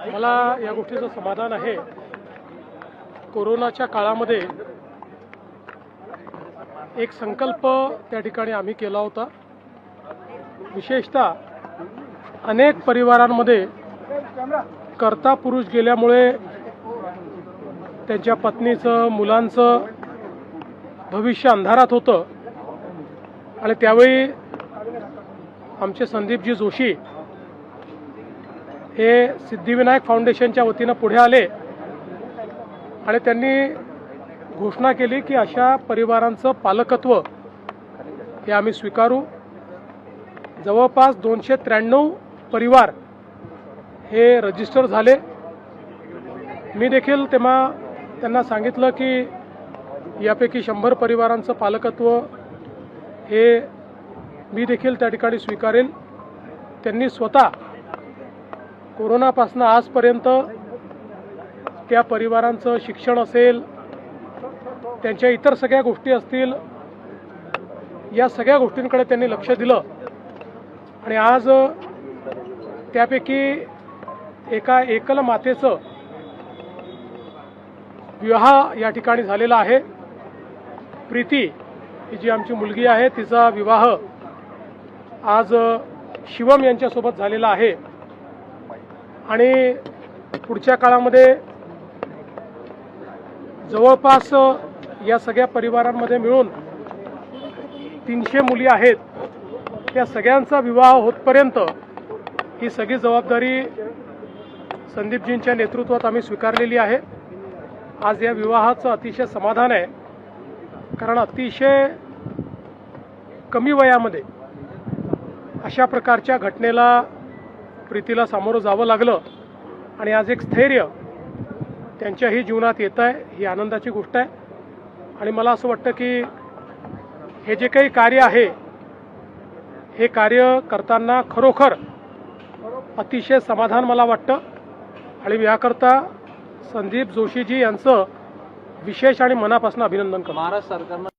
मला या गोष्टीचं समाधान आहे। कोरोनाच्या काळामध्ये एक संकल्प त्या ठिकाणी आम्ही केला होता। विशेषतः अनेक परिवारांमध्ये कर्ता पुरुष गेल्यामुळे त्यांच्या पत्नीचं मुलांचं भविष्य अंधारात होतं आणि त्यावेळी आमचे संदीपजी जोशी हे सिद्धिविनायक फाउंडेशनच्या वतीनं पुढे आले आणि त्यांनी घोषणा केली की अशा परिवारांचं पालकत्व हे आम्ही स्वीकारू। जवळपास 293 परिवार हे रजिस्टर झाले। मी देखील तेव्हा त्यांना सांगितलं की यापैकी 100 परिवारांचं पालकत्व हे मी देखील त्या ठिकाणी स्वीकारेल। त्यांनी स्वतः कोरोनापासून आजपर्यंत त्या परिवारांचं शिक्षण असेल, त्यांच्या इतर सगळ्या गोष्टी असतील, या सगळ्या गोष्टींकडे त्यांनी लक्ष दिलं आणि आज त्यापैकी एका एकल मातेचं विवाह या ठिकाणी झालेला आहे। प्रीती ही जी आमची मुलगी आहे तिचा विवाह आज शिवम यांच्यासोबत झालेला आहे आणि पुढच्या काळामध्ये जवळपास या सगळ्या परिवारांमध्ये मिळून 300 मुली आहेत। त्या सगळ्यांचा विवाह होतपर्यंत ही सगळी जबाबदारी संदीपजींच्या नेतृत्वात आम्ही स्वीकारलेली आहे। आज या विवाहाचं अतिशय समाधान आहे, कारण अतिशय कमी वयामध्ये अशा प्रकारच्या घटनेला प्रीतीला सामोरं जावं लागलं आणि आज एक स्थैर्य त्यांच्याही जीवनात येत आहे, ही आनंदाची गोष्ट आहे। आणि मला असं वाटतं की हे जे काही कार्य आहे हे कार्य करताना खरोखर अतिशय समाधान मला वाटतं आणि याकरता संदीप जोशीजी यांचं विशेष आणि मनापासून अभिनंदन करतो। महाराष्ट्र सरकारनं